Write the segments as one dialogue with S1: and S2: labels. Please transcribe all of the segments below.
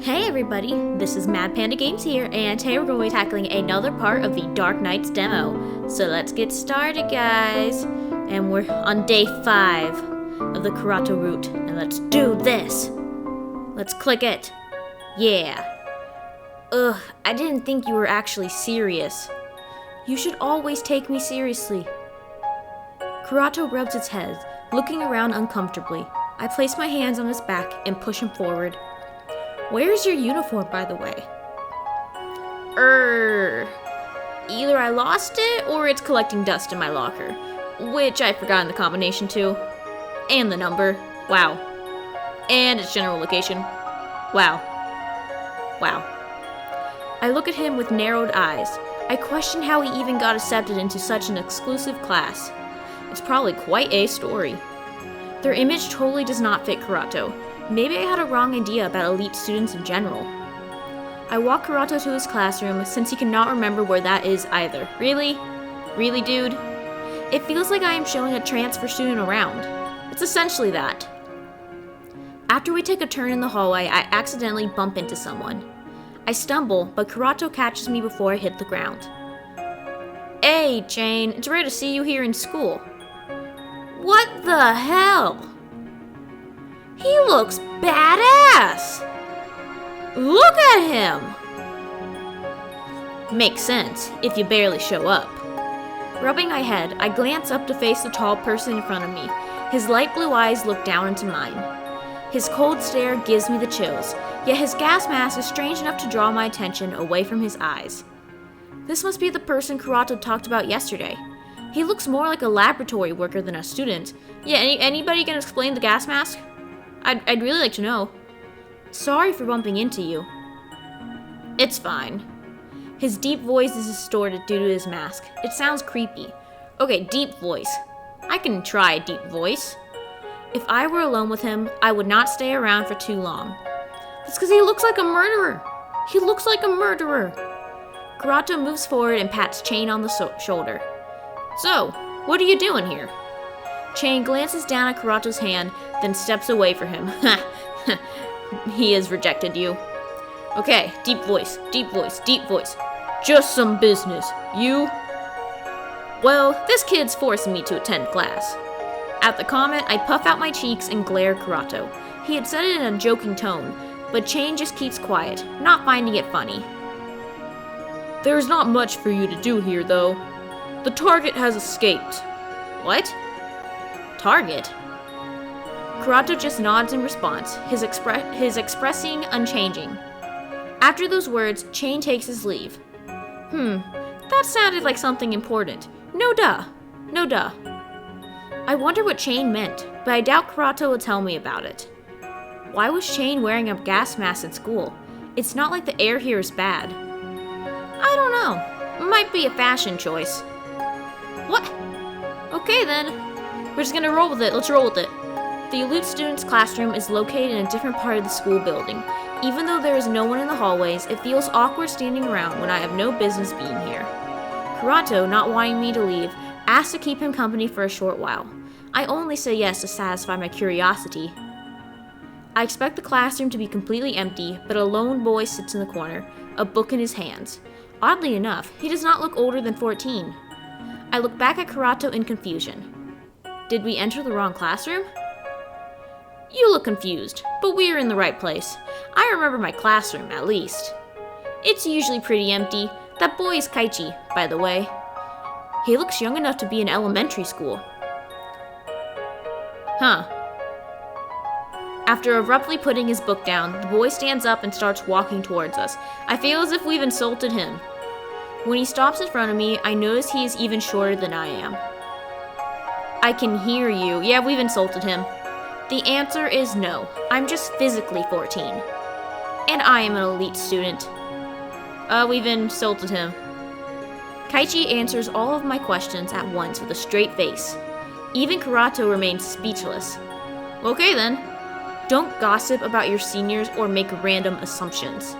S1: Hey everybody, this is MadPanda Games here, and today we're going to be tackling another part of the Dark Knights demo. So let's get started, guys. And we're on day 5 of the Karato route, and let's do this. Let's click it. Yeah. Ugh, I didn't think you were actually serious. You should always take me seriously. Karato rubs its head, looking around uncomfortably. I place my hands on his back and push him forward. Where's your uniform, by the way? Either I lost it or it's collecting dust in my locker, which I've forgotten the combination to. And the number. Wow. And its general location. Wow. Wow. I look at him with narrowed eyes. I question how he even got accepted into such an exclusive class. It's probably quite a story. Their image totally does not fit Karato. Maybe I had a wrong idea about elite students in general. I walk Karato to his classroom since he cannot remember where that is either. Really? Really, dude? It feels like I am showing a transfer student around. It's essentially that. After we take a turn in the hallway, I accidentally bump into someone. I stumble, but Karato catches me before I hit the ground. Hey, Jane, it's rare to see you here in school. What the hell? He looks badass! Look at him! Makes sense, if you barely show up. Rubbing my head, I glance up to face the tall person in front of me. His light blue eyes look down into mine. His cold stare gives me the chills, yet his gas mask is strange enough to draw my attention away from his eyes. This must be the person Karato talked about yesterday. He looks more like a laboratory worker than a student. Yeah, anybody can explain the gas mask? I'd really like to know. Sorry for bumping into you. It's fine. His deep voice is distorted due to his mask. It sounds creepy. Okay, deep voice. I can try a deep voice. If I were alone with him, I would not stay around for too long. That's because he looks like a murderer. He looks like a murderer. Karato moves forward and pats Chain on the shoulder. So, what are you doing here? Chain glances down at Karato's hand, then steps away from him. He has rejected you. Okay, deep voice, deep voice, deep voice. Just some business. You? Well, this kid's forcing me to attend class. At the comment, I puff out my cheeks and glare at Karato. He had said it in a joking tone, but Chain just keeps quiet, not finding it funny. There's not much for you to do here, though. The target has escaped. What? Target? Karato just nods in response, his expressing unchanging. After those words, Chain takes his leave. That sounded like something important. No duh. No duh. I wonder what Chain meant, but I doubt Karato will tell me about it. Why was Chain wearing a gas mask at school? It's not like the air here is bad. I don't know. Might be a fashion choice. What? Okay then. We're just gonna roll with it. Let's roll with it. The elite student's classroom is located in a different part of the school building. Even though there is no one in the hallways, it feels awkward standing around when I have no business being here. Karato, not wanting me to leave, asks to keep him company for a short while. I only say yes to satisfy my curiosity. I expect the classroom to be completely empty, but a lone boy sits in the corner, a book in his hands. Oddly enough, he does not look older than 14. I look back at Karato in confusion. Did we enter the wrong classroom? You look confused, but we are in the right place. I remember my classroom, at least. It's usually pretty empty. That boy is Kaichi, by the way. He looks young enough to be in elementary school. Huh. After abruptly putting his book down, the boy stands up and starts walking towards us. I feel as if we've insulted him. When he stops in front of me, I notice he is even shorter than I am. I can hear you. Yeah, we've insulted him. The answer is no. I'm just physically 14. And I am an elite student. We've insulted him. Kaichi answers all of my questions at once with a straight face. Even Karato remains speechless. Okay then. Don't gossip about your seniors or make random assumptions.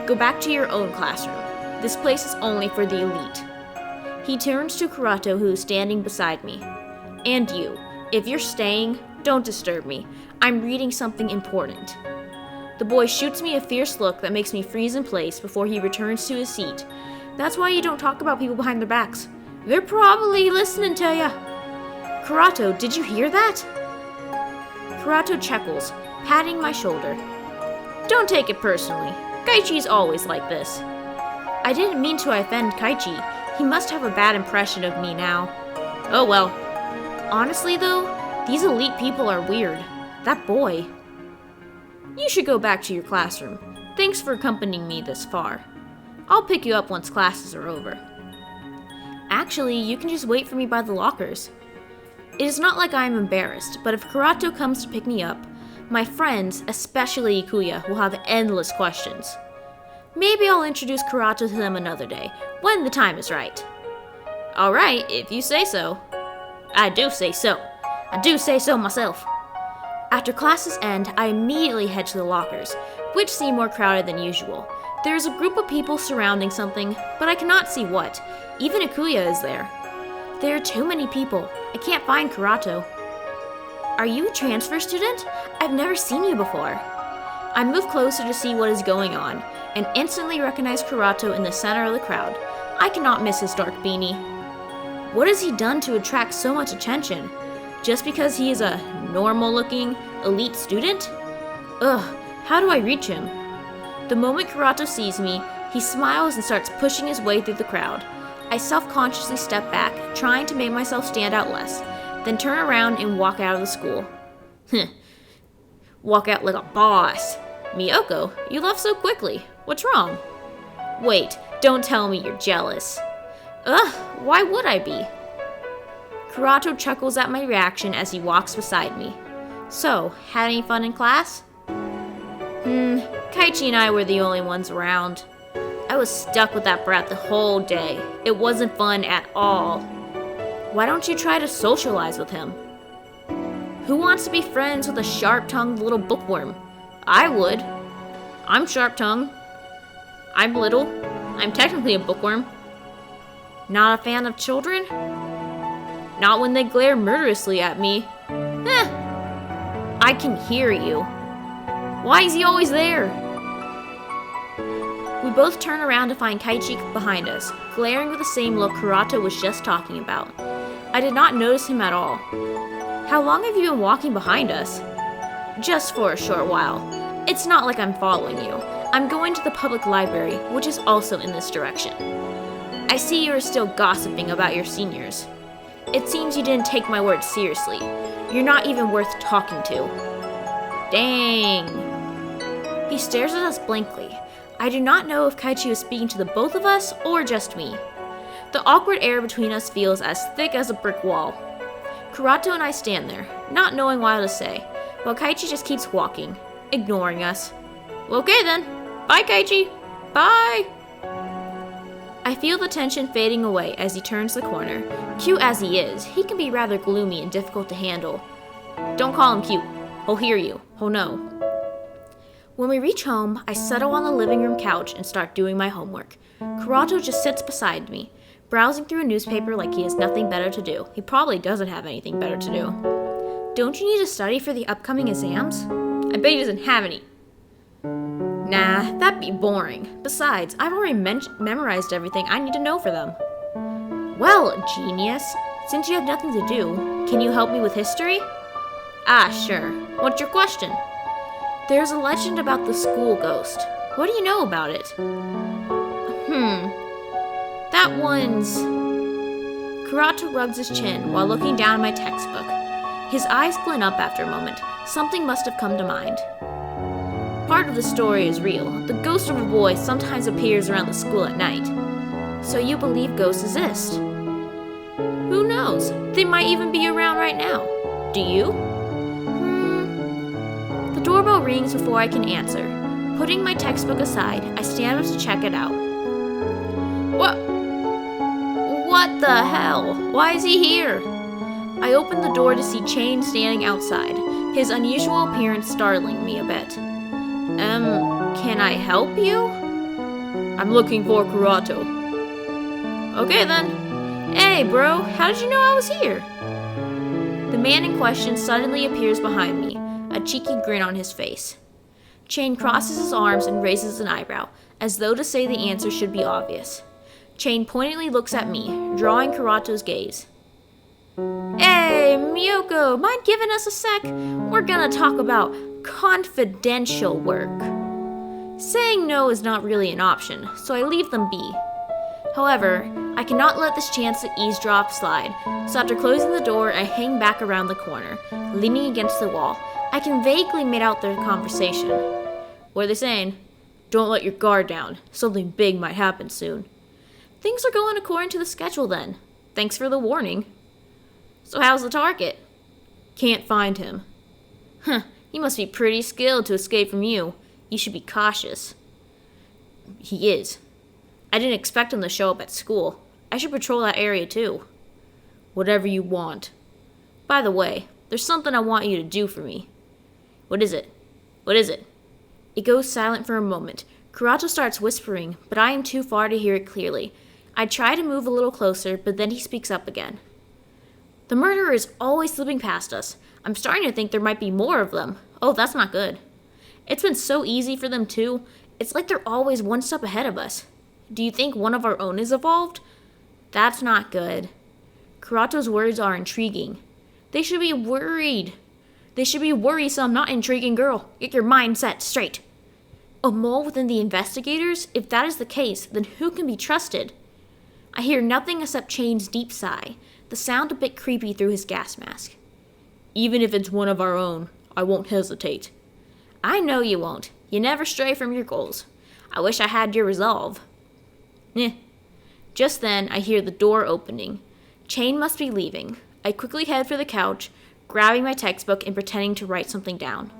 S1: Go back to your own classroom. This place is only for the elite. He turns to Karato, who is standing beside me. And you, if you're staying, don't disturb me. I'm reading something important. The boy shoots me a fierce look that makes me freeze in place before he returns to his seat. That's why you don't talk about people behind their backs. They're probably listening to ya. Kurato, did you hear that? Kurato chuckles, patting my shoulder. Don't take it personally. Kaichi's always like this. I didn't mean to offend Kaichi. He must have a bad impression of me now. Oh well. Honestly though, these elite people are weird. That boy. You should go back to your classroom. Thanks for accompanying me this far. I'll pick you up once classes are over. Actually, you can just wait for me by the lockers. It is not like I am embarrassed, but if Kurato comes to pick me up, my friends, especially Ikuya, will have endless questions. Maybe I'll introduce Kurato to them another day, when the time is right. Alright, if you say so. I do say so. I do say so myself. After classes end, I immediately head to the lockers, which seem more crowded than usual. There is a group of people surrounding something, but I cannot see what. Even Ikuya is there. There are too many people. I can't find Kurato. Are you a transfer student? I've never seen you before. I move closer to see what is going on, and instantly recognize Kurato in the center of the crowd. I cannot miss his dark beanie. What has he done to attract so much attention? Just because he is a normal-looking, elite student? Ugh, how do I reach him? The moment Kurato sees me, he smiles and starts pushing his way through the crowd. I self-consciously step back, trying to make myself stand out less, then turn around and walk out of the school. Walk out like a boss. Miyoko, you left so quickly. What's wrong? Wait, don't tell me you're jealous. Ugh, why would I be? Kurato chuckles at my reaction as he walks beside me. So, had any fun in class? Kaichi and I were the only ones around. I was stuck with that brat the whole day. It wasn't fun at all. Why don't you try to socialize with him? Who wants to be friends with a sharp-tongued little bookworm? I would. I'm sharp-tongued. I'm little. I'm technically a bookworm. Not a fan of children? Not when they glare murderously at me. I can hear you. Why is he always there? We both turn around to find Kaichi behind us, glaring with the same look Kurato was just talking about. I did not notice him at all. How long have you been walking behind us? Just for a short while. It's not like I'm following you. I'm going to the public library, which is also in this direction. I see you are still gossiping about your seniors. It seems you didn't take my words seriously. You're not even worth talking to. Dang. He stares at us blankly. I do not know if Kaichi is speaking to the both of us or just me. The awkward air between us feels as thick as a brick wall. Kurato and I stand there, not knowing what to say, while Kaichi just keeps walking, ignoring us. Okay then. Bye, Kaichi. Bye. I feel the tension fading away as he turns the corner. Cute as he is, he can be rather gloomy and difficult to handle. Don't call him cute. He'll hear you. He'll know. When we reach home, I settle on the living room couch and start doing my homework. Kurato just sits beside me, browsing through a newspaper like he has nothing better to do. He probably doesn't have anything better to do. Don't you need to study for the upcoming exams? I bet he doesn't have any. Nah, that'd be boring. Besides, I've already memorized everything I need to know for them. Well, genius, since you have nothing to do, can you help me with history? Ah, sure. What's your question? There's a legend about the school ghost. What do you know about it? That one's... Kurato rubs his chin while looking down at my textbook. His eyes glint up after a moment. Something must have come to mind. Part of the story is real. The ghost of a boy sometimes appears around the school at night. So you believe ghosts exist? Who knows? They might even be around right now. Do you? The doorbell rings before I can answer. Putting my textbook aside, I stand up to check it out. What the hell? Why is he here? I open the door to see Chain standing outside, his unusual appearance startling me a bit. Can I help you? I'm looking for Kurato. Okay then. Hey bro, how did you know I was here? The man in question suddenly appears behind me, a cheeky grin on his face. Chain crosses his arms and raises an eyebrow, as though to say the answer should be obvious. Chain pointedly looks at me, drawing Kurato's gaze. Hey, Miyoko, mind giving us a sec? We're gonna talk about confidential work. Saying no is not really an option, so I leave them be. However, I cannot let this chance to eavesdrop slide, so after closing the door, I hang back around the corner, leaning against the wall. I can vaguely make out their conversation. What are they saying? Don't let your guard down. Something big might happen soon. Things are going according to the schedule then. Thanks for the warning. So how's the target? Can't find him. He must be pretty skilled to escape from you. You should be cautious. He is. I didn't expect him to show up at school. I should patrol that area too. Whatever you want. By the way, there's something I want you to do for me. What is it? What is it? It goes silent for a moment. Kurato starts whispering, but I am too far to hear it clearly. I try to move a little closer, but then he speaks up again. The murderer is always slipping past us. I'm starting to think there might be more of them. Oh, that's not good. It's been so easy for them too. It's like they're always one step ahead of us. Do you think one of our own is evolved? That's not good. Kurato's words are intriguing. They should be worried. They should be worrisome, not intriguing girl. Get your mindset straight. A mole within the investigators? If that is the case, then who can be trusted? I hear nothing except Chain's deep sigh, the sound a bit creepy through his gas mask. Even if it's one of our own, I won't hesitate. I know you won't. You never stray from your goals. I wish I had your resolve. Just then, I hear the door opening. Chain must be leaving. I quickly head for the couch, grabbing my textbook and pretending to write something down.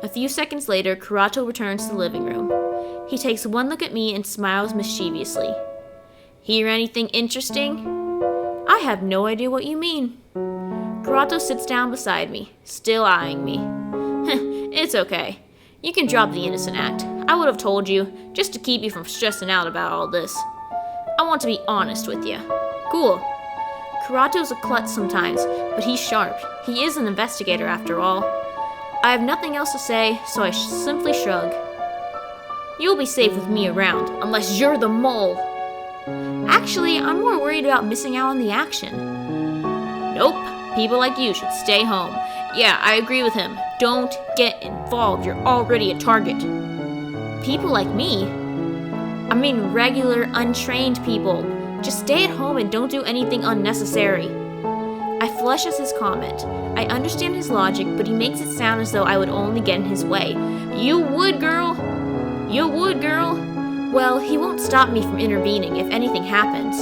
S1: A few seconds later, Kurato returns to the living room. He takes one look at me and smiles mischievously. Hear anything interesting? I have no idea what you mean. Kurato sits down beside me, still eyeing me. It's okay. You can drop the innocent act. I would have told you, just to keep you from stressing out about all this. I want to be honest with you. Cool. Kurato's a klutz sometimes, but he's sharp. He is an investigator after all. I have nothing else to say, so I simply shrug. You'll be safe with me around, unless you're the mole. Actually, I'm more worried about missing out on the action. Nope. People like you should stay home. Yeah, I agree with him. Don't get involved. You're already a target. People like me? I mean regular, untrained people. Just stay at home and don't do anything unnecessary. I flush at his comment. I understand his logic, but he makes it sound as though I would only get in his way. You would, girl. You would, girl. Well, he won't stop me from intervening if anything happens.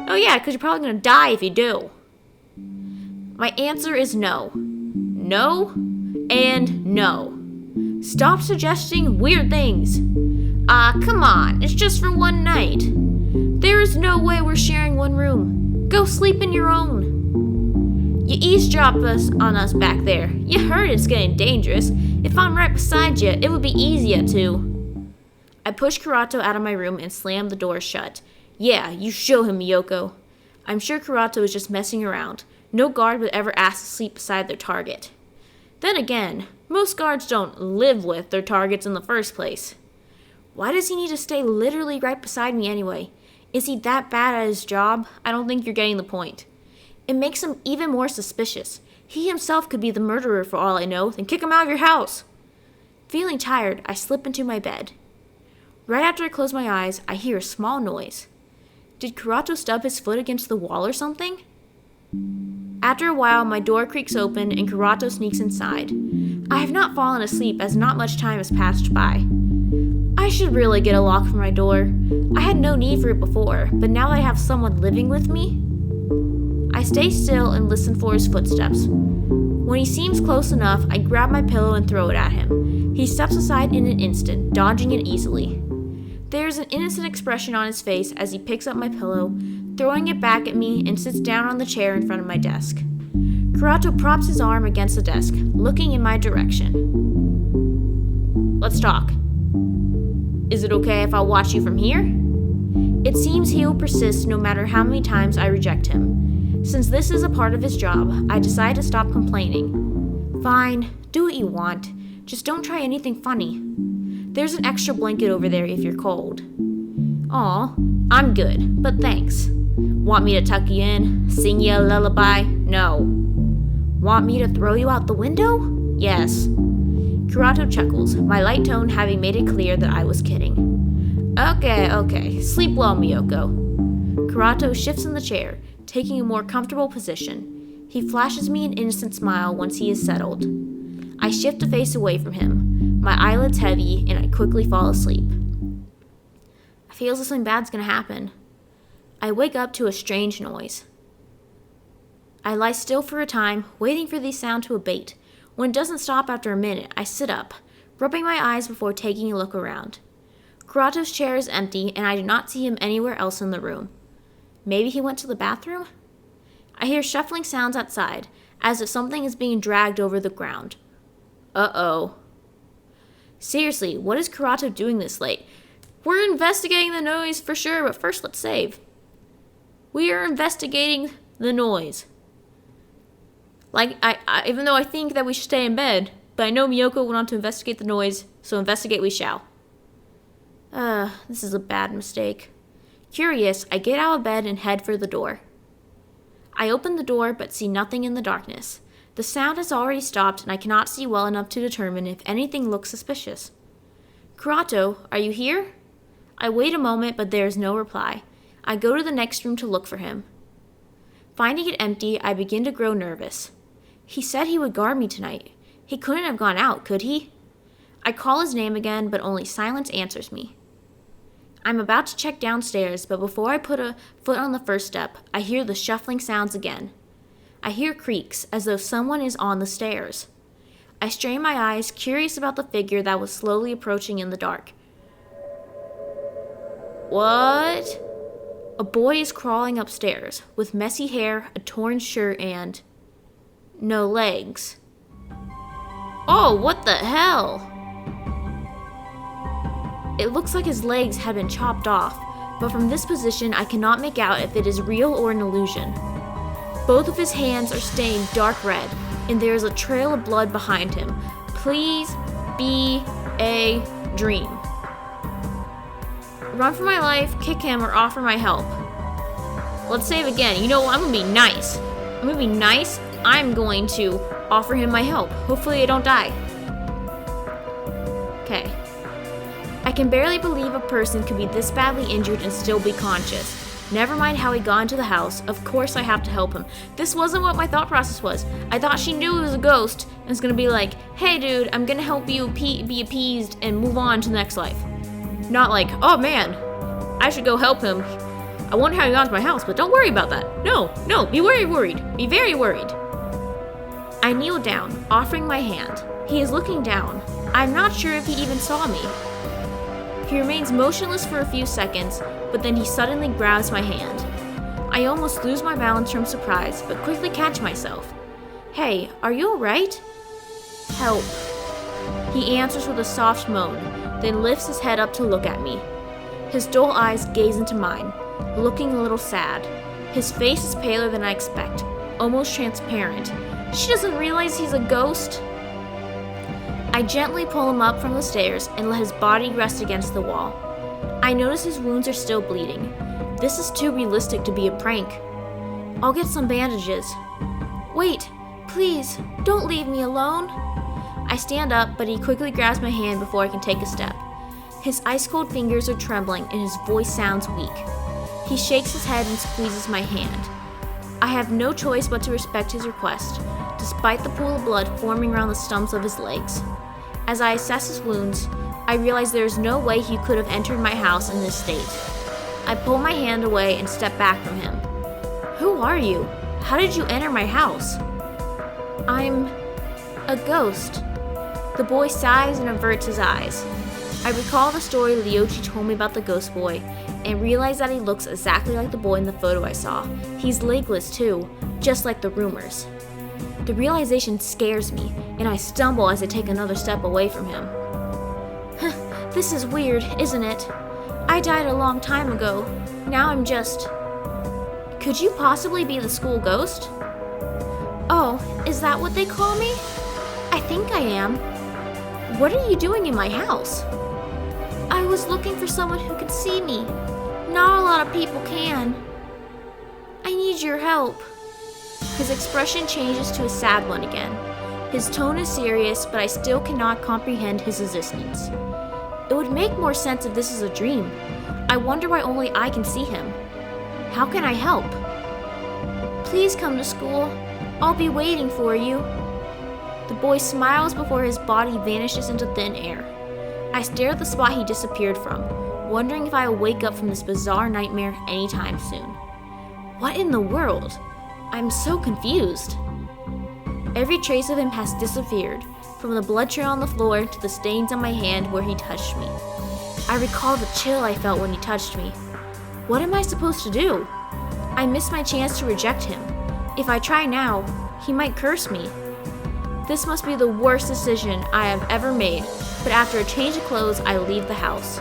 S1: Oh yeah, because you're probably going to die if you do. My answer is no. No, and no. Stop suggesting weird things. Come on, it's just for one night. There is no way we're sharing one room. Go sleep in your own. You eavesdropped on us back there. You heard it's getting dangerous. If I'm right beside you, it would be easier to. I push Kurato out of my room and slam the door shut. Yeah, you show him, Miyoko. I'm sure Kurato is just messing around. No guard would ever ask to sleep beside their target. Then again, most guards don't live with their targets in the first place. Why does he need to stay literally right beside me anyway? Is he that bad at his job? I don't think you're getting the point. It makes him even more suspicious. He himself could be the murderer for all I know, then kick him out of your house. Feeling tired, I slip into my bed. Right after I close my eyes, I hear a small noise. Did Kurato stub his foot against the wall or something? After a while, my door creaks open and Kurato sneaks inside. I have not fallen asleep as not much time has passed by. I should really get a lock for my door. I had no need for it before, but now that I have someone living with me, I stay still and listen for his footsteps. When he seems close enough, I grab my pillow and throw it at him. He steps aside in an instant, dodging it easily. There is an innocent expression on his face as he picks up my pillow, throwing it back at me, and sits down on the chair in front of my desk. Kurato props his arm against the desk, looking in my direction. Let's talk. Is it okay if I watch you from here? It seems he will persist no matter how many times I reject him. Since this is a part of his job, I decide to stop complaining. Fine, do what you want. Just don't try anything funny. There's an extra blanket over there if you're cold. Aw, I'm good, but thanks. Want me to tuck you in? Sing you a lullaby? No. Want me to throw you out the window? Yes. Kurato chuckles, my light tone having made it clear that I was kidding. Okay. Sleep well, Miyoko. Kurato shifts in the chair, taking a more comfortable position. He flashes me an innocent smile once he is settled. I shift to face away from him, my eyelids heavy, and I quickly fall asleep. I feel as if something bad's gonna happen. I wake up to a strange noise. I lie still for a time, waiting for the sound to abate. When it doesn't stop after a minute, I sit up, rubbing my eyes before taking a look around. Kurato's chair is empty, and I do not see him anywhere else in the room. Maybe he went to the bathroom? I hear shuffling sounds outside, as if something is being dragged over the ground. Uh-oh. Seriously, what is Kurato doing this late? We're investigating the noise for sure, but first let's save. We are investigating the noise. Even though I think that we should stay in bed, but I know Miyoko went on to investigate the noise, so investigate we shall. This is a bad mistake. Curious, I get out of bed and head for the door. I open the door but see nothing in the darkness. The sound has already stopped and I cannot see well enough to determine if anything looks suspicious. Kurato, are you here? I wait a moment but there is no reply. I go to the next room to look for him. Finding it empty, I begin to grow nervous. He said he would guard me tonight. He couldn't have gone out, could he? I call his name again, but only silence answers me. I'm about to check downstairs, but before I put a foot on the first step, I hear the shuffling sounds again. I hear creaks, as though someone is on the stairs. I strain my eyes, curious about the figure that was slowly approaching in the dark. What? A boy is crawling upstairs, with messy hair, a torn shirt, and no legs. Oh, what the hell? It looks like his legs have been chopped off, but from this position I cannot make out if it is real or an illusion. Both of his hands are stained dark red, and there is a trail of blood behind him. Please be a dream. Run for my life, kick him, or offer my help. Let's save again. You know what? I'm gonna be nice. I'm going to offer him my help. Hopefully I don't die. Okay. I can barely believe a person could be this badly injured and still be conscious. Never mind how he got into the house. Of course I have to help him. This wasn't what my thought process was. I thought she knew it was a ghost and was gonna be like, hey dude, I'm gonna help you be appeased and move on to the next life. Not like, oh man, I should go help him. I wonder how he got into my house, but don't worry about that. No, be very worried. Be very worried. I kneel down, offering my hand. He is looking down. I'm not sure if he even saw me. He remains motionless for a few seconds, but then he suddenly grabs my hand. I almost lose my balance from surprise, but quickly catch myself. Hey, are you alright? Help. He answers with a soft moan, then lifts his head up to look at me. His dull eyes gaze into mine, looking a little sad. His face is paler than I expect, almost transparent. She doesn't realize he's a ghost. I gently pull him up from the stairs and let his body rest against the wall. I notice his wounds are still bleeding. This is too realistic to be a prank. I'll get some bandages. Wait, please, don't leave me alone. I stand up, but he quickly grabs my hand before I can take a step. His ice-cold fingers are trembling and his voice sounds weak. He shakes his head and squeezes my hand. I have no choice but to respect his request, despite the pool of blood forming around the stumps of his legs. As I assess his wounds, I realize there is no way he could have entered my house in this state. I pull my hand away and step back from him. Who are you? How did you enter my house? I'm a ghost. The boy sighs and averts his eyes. I recall the story Ryoji told me about the ghost boy and realize that he looks exactly like the boy in the photo I saw. He's legless too, just like the rumors. The realization scares me, and I stumble as I take another step away from him. This is weird, isn't it? I died a long time ago. Now I'm just... Could you possibly be the school ghost? Oh, is that what they call me? I think I am. What are you doing in my house? I was looking for someone who could see me. Not a lot of people can. I need your help. His expression changes to a sad one again. His tone is serious, but I still cannot comprehend his existence. It would make more sense if this is a dream. I wonder why only I can see him. How can I help? Please come to school. I'll be waiting for you. The boy smiles before his body vanishes into thin air. I stare at the spot he disappeared from, wondering if I will wake up from this bizarre nightmare anytime soon. What in the world? I'm so confused. Every trace of him has disappeared, from the blood trail on the floor to the stains on my hand where he touched me. I recall the chill I felt when he touched me. What am I supposed to do? I missed my chance to reject him. If I try now, he might curse me. This must be the worst decision I have ever made, but after a change of clothes, I leave the house.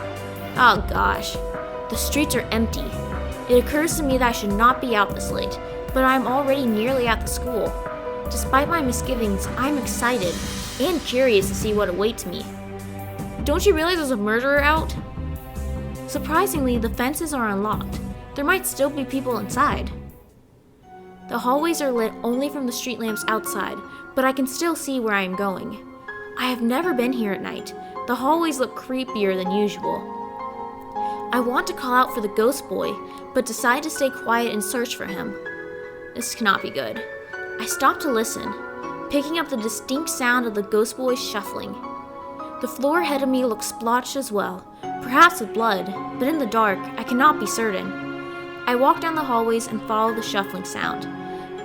S1: Oh gosh, the streets are empty. It occurs to me that I should not be out this late, but I'm already nearly at the school. Despite my misgivings, I'm excited and curious to see what awaits me. Don't you realize there's a murderer out? Surprisingly, the fences are unlocked. There might still be people inside. The hallways are lit only from the street lamps outside, but I can still see where I am going. I have never been here at night. The hallways look creepier than usual. I want to call out for the ghost boy, but decide to stay quiet and search for him. This cannot be good. I stop to listen, picking up the distinct sound of the ghost boy's shuffling. The floor ahead of me looks splotched as well, perhaps with blood, but in the dark, I cannot be certain. I walk down the hallways and follow the shuffling sound.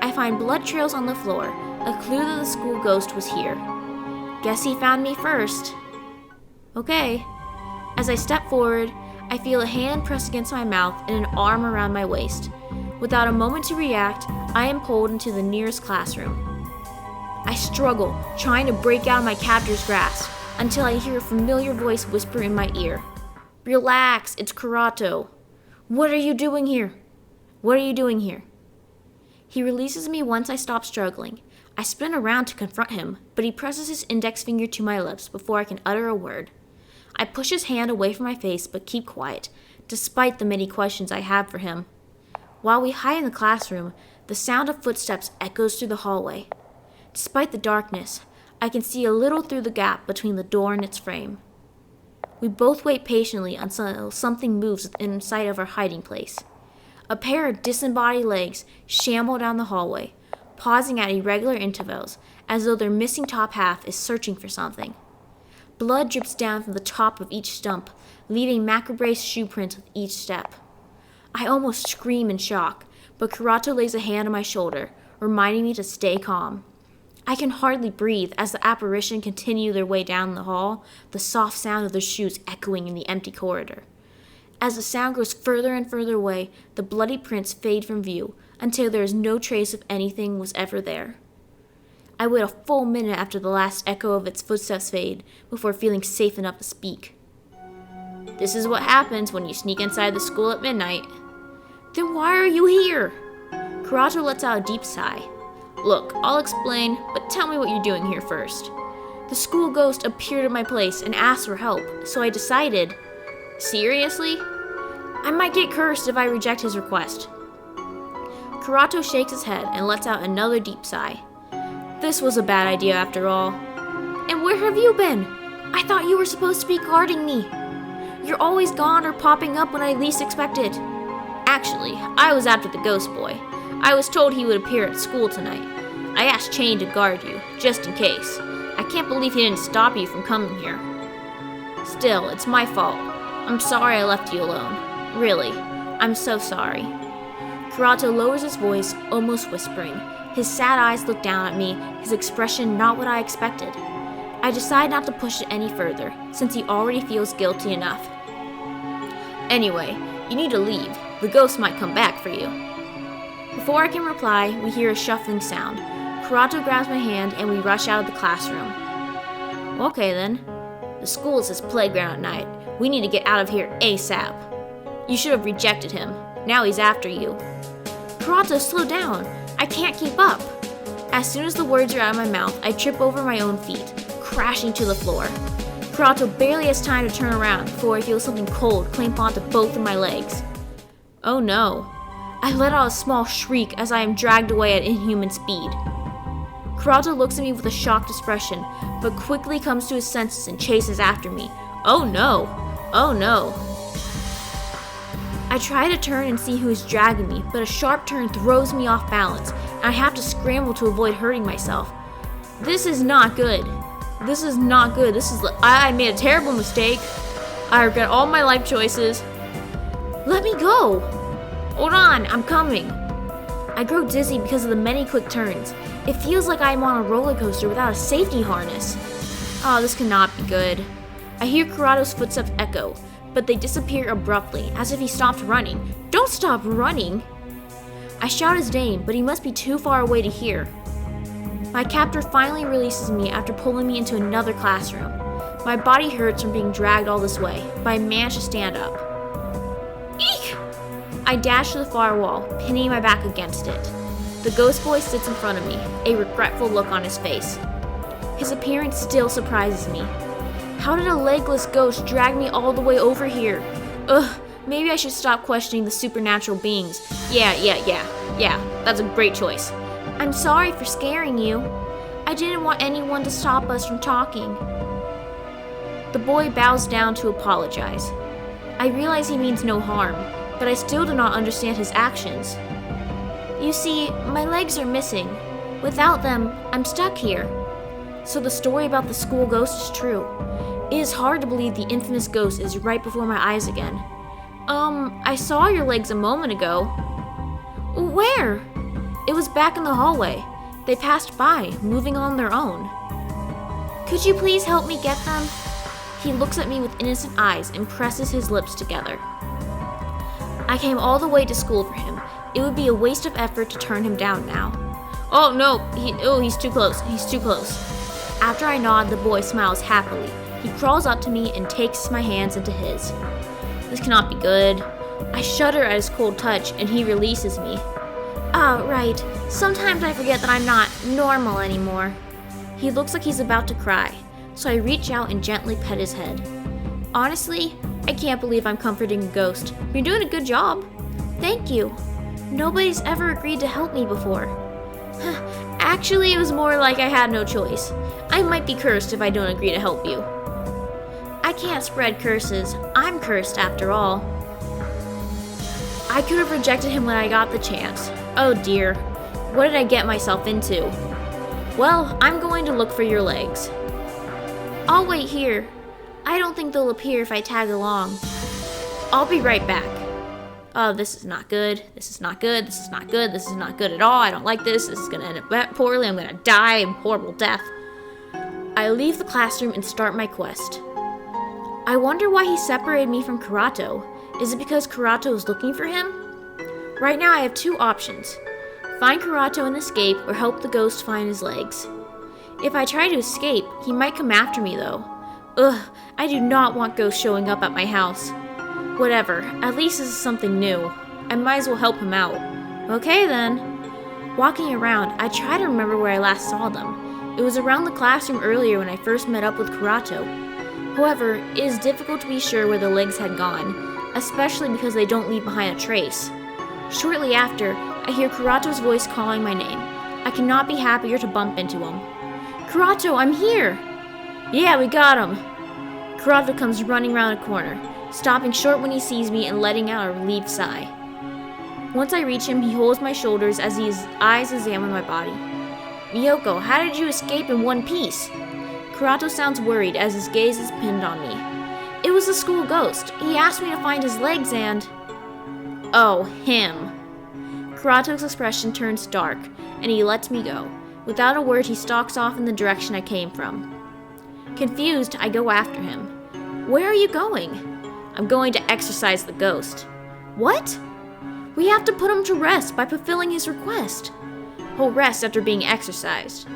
S1: I find blood trails on the floor, a clue that the school ghost was here. Guess he found me first. Okay. As I step forward, I feel a hand press against my mouth and an arm around my waist. Without a moment to react, I am pulled into the nearest classroom. I struggle, trying to break out of my captor's grasp, until I hear a familiar voice whisper in my ear. Relax, it's Kurato. What are you doing here? What are you doing here? He releases me once I stop struggling. I spin around to confront him, but he presses his index finger to my lips before I can utter a word. I push his hand away from my face but keep quiet, despite the many questions I have for him. While we hide in the classroom, the sound of footsteps echoes through the hallway. Despite the darkness, I can see a little through the gap between the door and its frame. We both wait patiently until something moves within sight of our hiding place. A pair of disembodied legs shamble down the hallway, pausing at irregular intervals, as though their missing top half is searching for something. Blood drips down from the top of each stump, leaving macabre shoe prints with each step. I almost scream in shock, but Kurato lays a hand on my shoulder, reminding me to stay calm. I can hardly breathe as the apparition continue their way down the hall, the soft sound of their shoes echoing in the empty corridor. As the sound grows further and further away, the bloody prints fade from view, until there is no trace of anything was ever there. I wait a full minute after the last echo of its footsteps fade, before feeling safe enough to speak. This is what happens when you sneak inside the school at midnight. Then why are you here? Kurato lets out a deep sigh. Look, I'll explain, but tell me what you're doing here first. The school ghost appeared at my place and asked for help, so I decided... Seriously? I might get cursed if I reject his request. Kurato shakes his head and lets out another deep sigh. This was a bad idea after all. And where have you been? I thought you were supposed to be guarding me. You're always gone or popping up when I least expect it. Actually, I was after the ghost boy. I was told he would appear at school tonight. I asked Chain to guard you, just in case. I can't believe he didn't stop you from coming here. Still, it's my fault. I'm sorry I left you alone. Really, I'm so sorry. Kurato lowers his voice, almost whispering. His sad eyes look down at me, his expression not what I expected. I decide not to push it any further, since he already feels guilty enough. Anyway, you need to leave. The ghost might come back for you. Before I can reply, we hear a shuffling sound. Kurato grabs my hand and we rush out of the classroom. Okay then. The school is his playground at night. We need to get out of here ASAP. You should have rejected him. Now he's after you. Kurato, slow down. I can't keep up. As soon as the words are out of my mouth, I trip over my own feet, crashing to the floor. Kurato barely has time to turn around before I feel something cold clamp onto both of my legs. Oh no. I let out a small shriek as I am dragged away at inhuman speed. Kurato looks at me with a shocked expression, but quickly comes to his senses and chases after me. Oh no! Oh no! I try to turn and see who is dragging me, but a sharp turn throws me off balance, and I have to scramble to avoid hurting myself. This is not good. This is not good. I made a terrible mistake. I regret all my life choices. Let me go! Hold on, I'm coming. I grow dizzy because of the many quick turns. It feels like I am on a roller coaster without a safety harness. Oh, this cannot be good. I hear Kurato's footsteps echo, but they disappear abruptly, as if he stopped running. Don't stop running! I shout his name, but he must be too far away to hear. My captor finally releases me after pulling me into another classroom. My body hurts from being dragged all this way, but I manage to stand up. Eek! I dash to the far wall, pinning my back against it. The ghost boy sits in front of me, a regretful look on his face. His appearance still surprises me. How did a legless ghost drag me all the way over here? Ugh, maybe I should stop questioning the supernatural beings. Yeah, that's a great choice. I'm sorry for scaring you. I didn't want anyone to stop us from talking. The boy bows down to apologize. I realize he means no harm, but I still do not understand his actions. You see, my legs are missing. Without them, I'm stuck here. So the story about the school ghost is true. It is hard to believe the infamous ghost is right before my eyes again. I saw your legs a moment ago. Where? It was back in the hallway. They passed by, moving on their own. Could you please help me get them? He looks at me with innocent eyes and presses his lips together. I came all the way to school for him. It would be a waste of effort to turn him down now. Oh no, he's too close. He's too close. After I nod, the boy smiles happily. He crawls up to me and takes my hands into his. This cannot be good. I shudder at his cold touch, and he releases me. Right. Sometimes I forget that I'm not normal anymore. He looks like he's about to cry, so I reach out and gently pet his head. Honestly, I can't believe I'm comforting a ghost. You're doing a good job. Thank you. Nobody's ever agreed to help me before. Actually, it was more like I had no choice. I might be cursed if I don't agree to help you. I can't spread curses. I'm cursed after all. I could have rejected him when I got the chance. Oh dear, what did I get myself into? Well, I'm going to look for your legs. I'll wait here. I don't think they'll appear if I tag along. I'll be right back. Oh, this is not good. This is not good. This is not good. This is not good at all. I don't like this. This is going to end up poorly. I'm going to die a horrible death. I leave the classroom and start my quest. I wonder why he separated me from Kurato. Is it because Kurato is looking for him? Right now I have two options. Find Kurato and escape, or help the ghost find his legs. If I try to escape, he might come after me though. Ugh, I do not want ghosts showing up at my house. Whatever, at least this is something new. I might as well help him out. Okay then. Walking around, I try to remember where I last saw them. It was around the classroom earlier when I first met up with Kurato. However, it is difficult to be sure where the legs had gone, especially because they don't leave behind a trace. Shortly after, I hear Kurato's voice calling my name. I cannot be happier to bump into him. Kurato, I'm here! Yeah, we got him! Kurato comes running around a corner, stopping short when he sees me and letting out a relieved sigh. Once I reach him, he holds my shoulders as his eyes examine my body. Miyoko, how did you escape in one piece? Kurato sounds worried as his gaze is pinned on me. It was the school ghost. He asked me to find his legs and... Oh, him. Kurato's expression turns dark, and he lets me go. Without a word, he stalks off in the direction I came from. Confused, I go after him. Where are you going? I'm going to exorcise the ghost. What? We have to put him to rest by fulfilling his request. He'll rest after being exorcised.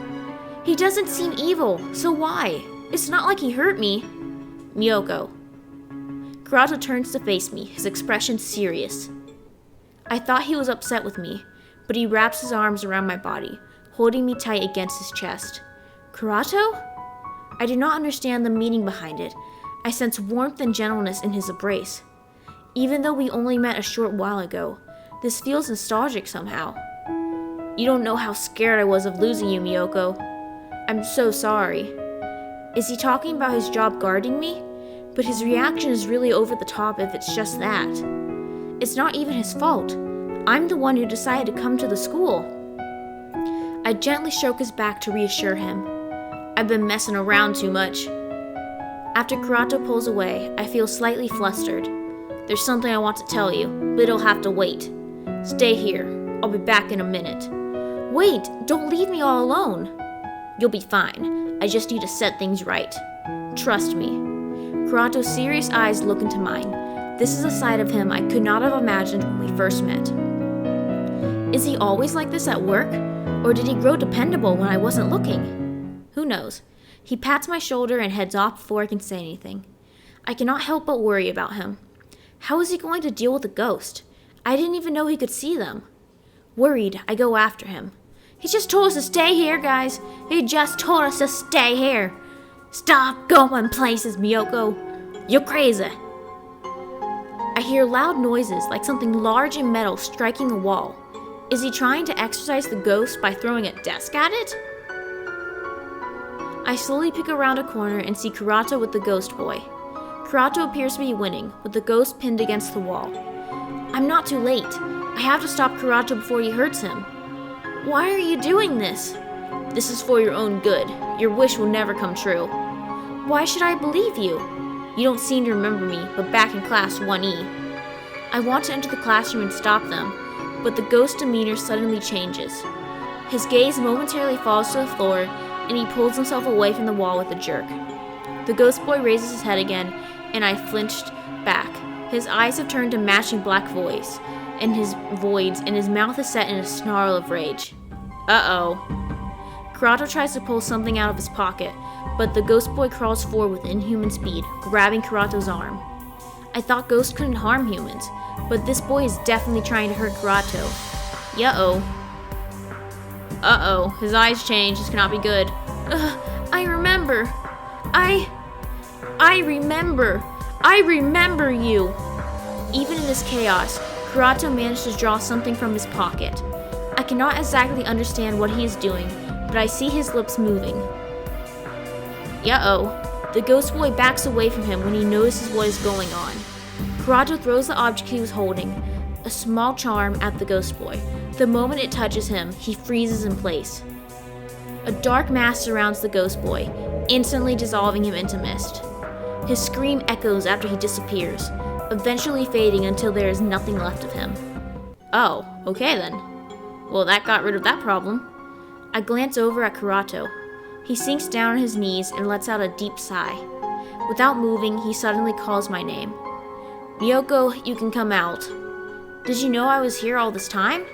S1: He doesn't seem evil, so why? It's not like he hurt me. Miyoko. Kurato turns to face me, his expression serious. I thought he was upset with me, but he wraps his arms around my body, holding me tight against his chest. Kurato? I do not understand the meaning behind it. I sense warmth and gentleness in his embrace. Even though we only met a short while ago, this feels nostalgic somehow. You don't know how scared I was of losing you, Miyoko. I'm so sorry. Is he talking about his job guarding me? But his reaction is really over the top if it's just that. It's not even his fault. I'm the one who decided to come to the school. I gently stroke his back to reassure him. I've been messing around too much. After Kurato pulls away, I feel slightly flustered. There's something I want to tell you, but it'll have to wait. Stay here. I'll be back in a minute. Wait, don't leave me all alone. You'll be fine. I just need to set things right. Trust me. Kurato's serious eyes look into mine. This is a side of him I could not have imagined when we first met. Is he always like this at work? Or did he grow dependable when I wasn't looking? Who knows? He pats my shoulder and heads off before I can say anything. I cannot help but worry about him. How is he going to deal with a ghost? I didn't even know he could see them. Worried, I go after him. He just told us to stay here, guys. He just told us to stay here. Stop going places, Miyoko. You're crazy. I hear loud noises like something large and metal striking a wall. Is he trying to exorcise the ghost by throwing a desk at it? I slowly peek around a corner and see Kurato with the ghost boy. Kurato appears to be winning, with the ghost pinned against the wall. I'm not too late. I have to stop Kurato before he hurts him. Why are you doing this? This is for your own good. Your wish will never come true. Why should I believe you? You don't seem to remember me, but back in class 1E. I want to enter the classroom and stop them, but the ghost's demeanor suddenly changes. His gaze momentarily falls to the floor, and he pulls himself away from the wall with a jerk. The ghost boy raises his head again, and I flinched back. His eyes have turned to matching black voids, and his mouth is set in a snarl of rage. Uh-oh. Kurato tries to pull something out of his pocket, but the ghost boy crawls forward with inhuman speed, grabbing Kurato's arm. I thought ghosts couldn't harm humans, but this boy is definitely trying to hurt Kurato. Uh-oh, his eyes change. This cannot be good. I remember. I remember you. Even in this chaos, Kurato managed to draw something from his pocket. I cannot exactly understand what he is doing, but I see his lips moving. The ghost boy backs away from him when he notices what is going on. Kurato throws the object he was holding, a small charm, at the ghost boy. The moment it touches him, he freezes in place. A dark mass surrounds the ghost boy, instantly dissolving him into mist. His scream echoes after he disappears, eventually fading until there is nothing left of him. Oh, okay then. Well, that got rid of that problem. I glance over at Kurato. He sinks down on his knees and lets out a deep sigh. Without moving, he suddenly calls my name. Miyoko, you can come out. Did you know I was here all this time?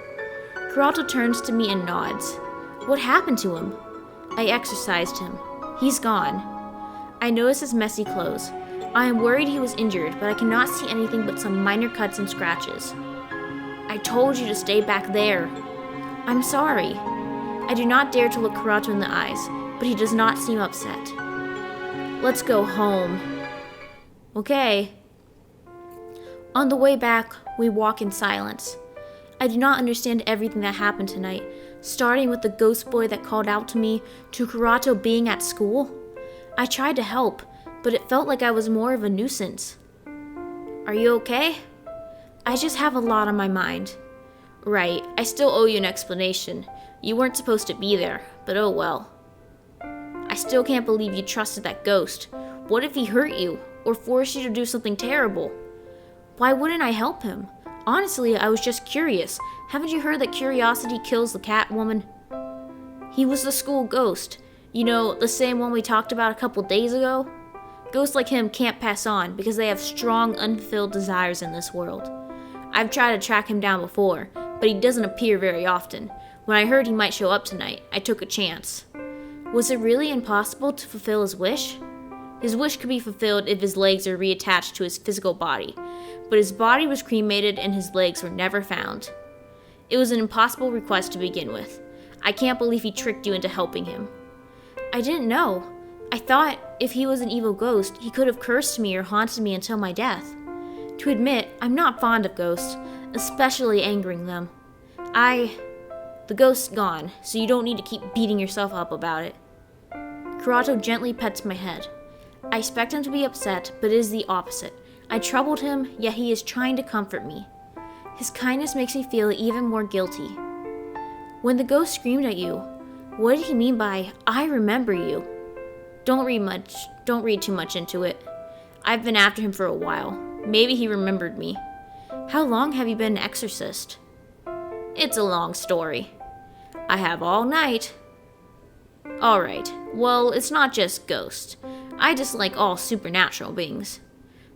S1: Kurato turns to me and nods. What happened to him? I exorcised him. He's gone. I notice his messy clothes. I am worried he was injured, but I cannot see anything but some minor cuts and scratches. I told you to stay back there. I'm sorry. I do not dare to look Kurato in the eyes, but he does not seem upset. Let's go home. Okay. On the way back, we walk in silence. I do not understand everything that happened tonight, starting with the ghost boy that called out to me, to Kurato being at school. I tried to help, but it felt like I was more of a nuisance. Are you okay? I just have a lot on my mind. Right, I still owe you an explanation. You weren't supposed to be there, but oh well. I still can't believe you trusted that ghost. What if he hurt you, or forced you to do something terrible? Why wouldn't I help him? Honestly, I was just curious. Haven't you heard that curiosity kills the cat woman? He was the school ghost. You know, the same one we talked about a couple days ago? Ghosts like him can't pass on because they have strong, unfulfilled desires in this world. I've tried to track him down before, but he doesn't appear very often. When I heard he might show up tonight, I took a chance. Was it really impossible to fulfill his wish? His wish could be fulfilled if his legs are reattached to his physical body, but his body was cremated and his legs were never found. It was an impossible request to begin with. I can't believe he tricked you into helping him. I didn't know. I thought if he was an evil ghost, he could have cursed me or haunted me until my death. To admit, I'm not fond of ghosts, especially angering them. The ghost's gone, so you don't need to keep beating yourself up about it. Kurato gently pets my head. I expect him to be upset, but it is the opposite. I troubled him, yet he is trying to comfort me. His kindness makes me feel even more guilty. When the ghost screamed at you, what did he mean by, "I remember you"? Don't read too much into it. I've been after him for a while. Maybe he remembered me. How long have you been an exorcist? It's a long story. I have all night. Alright, well, it's not just ghosts. I dislike all supernatural beings.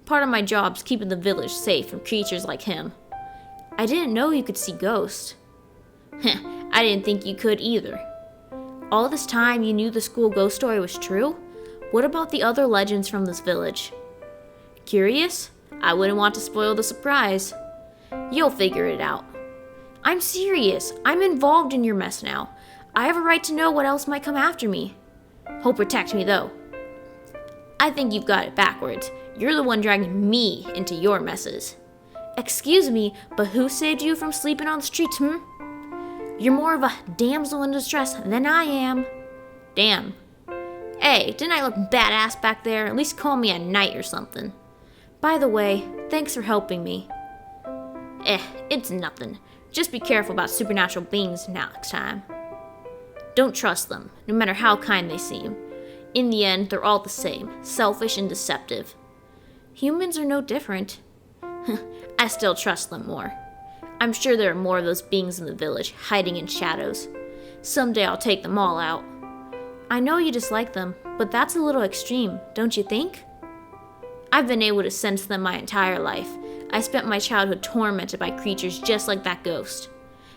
S1: Part of my job's keeping the village safe from creatures like him. I didn't know you could see ghosts. I didn't think you could either. All this time you knew the school ghost story was true? What about the other legends from this village? Curious? I wouldn't want to spoil the surprise. You'll figure it out. I'm serious. I'm involved in your mess now. I have a right to know what else might come after me. He'll protect me, though. I think you've got it backwards. You're the one dragging me into your messes. Excuse me, but who saved you from sleeping on the streets, You're more of a damsel in distress than I am. Damn. Hey, didn't I look badass back there? At least call me a knight or something. By the way, thanks for helping me. It's nothing. Just be careful about supernatural beings next time. Don't trust them, no matter how kind they seem. In the end, they're all the same, selfish and deceptive. Humans are no different. I still trust them more. I'm sure there are more of those beings in the village, hiding in shadows. Someday I'll take them all out. I know you dislike them, but that's a little extreme, don't you think? I've been able to sense them my entire life. I spent my childhood tormented by creatures just like that ghost.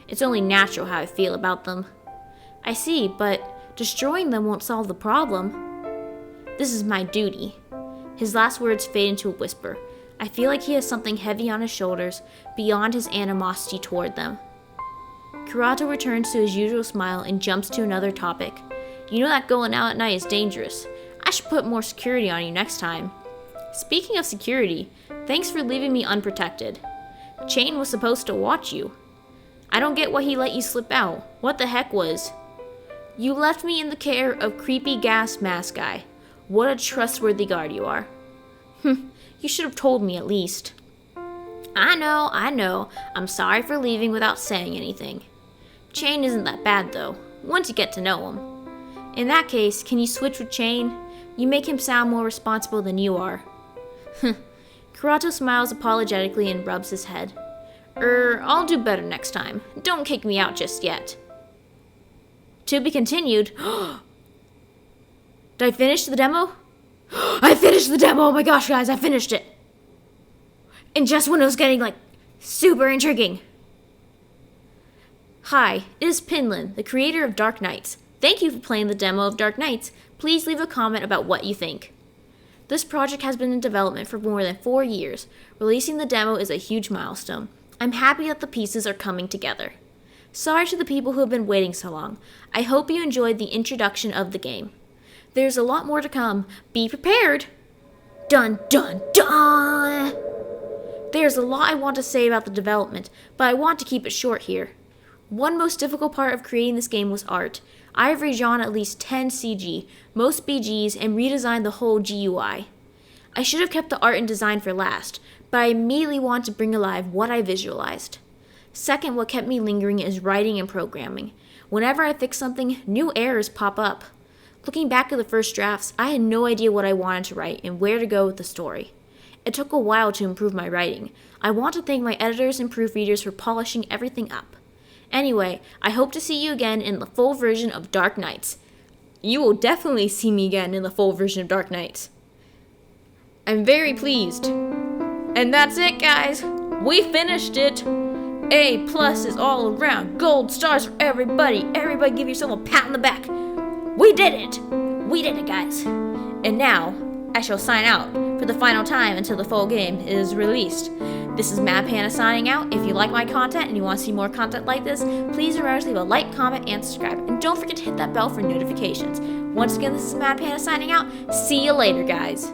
S1: It's only natural how I feel about them. I see, but destroying them won't solve the problem. This is my duty. His last words fade into a whisper. I feel like he has something heavy on his shoulders, beyond his animosity toward them. Kurato returns to his usual smile and jumps to another topic. You know that going out at night is dangerous. I should put more security on you next time. Speaking of security, thanks for leaving me unprotected. Chain was supposed to watch you. I don't get why he let you slip out. What the heck was? You left me in the care of creepy gas mask guy. What a trustworthy guard you are. You should have told me at least. I know. I'm sorry for leaving without saying anything. Chain isn't that bad though, once you get to know him. In that case, can you switch with Chain? You make him sound more responsible than you are. Kurato smiles apologetically and rubs his head. I'll do better next time. Don't kick me out just yet. To be continued. Did I finish the demo? I finished the demo! Oh my gosh, guys, I finished it! And just when it was getting, super intriguing. Hi, it is Pinlin, the creator of Dark Knights. Thank you for playing the demo of Dark Knights. Please leave a comment about what you think. This project has been in development for more than 4 years. Releasing the demo is a huge milestone. I'm happy that the pieces are coming together. Sorry to the people who have been waiting so long. I hope you enjoyed the introduction of the game. There's a lot more to come. Be prepared! Dun dun dun! There's a lot I want to say about the development, but I want to keep it short here. One most difficult part of creating this game was art. I have redrawn at least 10 CG, most BGs, and redesigned the whole GUI. I should have kept the art and design for last, but I immediately want to bring alive what I visualized. Second, what kept me lingering is writing and programming. Whenever I fix something, new errors pop up. Looking back at the first drafts, I had no idea what I wanted to write and where to go with the story. It took a while to improve my writing. I want to thank my editors and proofreaders for polishing everything up. Anyway, I hope to see you again in the full version of Dark Knights. You will definitely see me again in the full version of Dark Knights. I'm very pleased. And that's it, guys. We finished it. A+ is all around. Gold stars for everybody. Everybody give yourself a pat on the back. We did it. We did it, guys. And now, I shall sign out for the final time until the full game is released. This is MadPanda signing out. If you like my content and you want to see more content like this, please remember to leave a like, comment, and subscribe. And don't forget to hit that bell for notifications. Once again, this is MadPanda signing out. See you later, guys.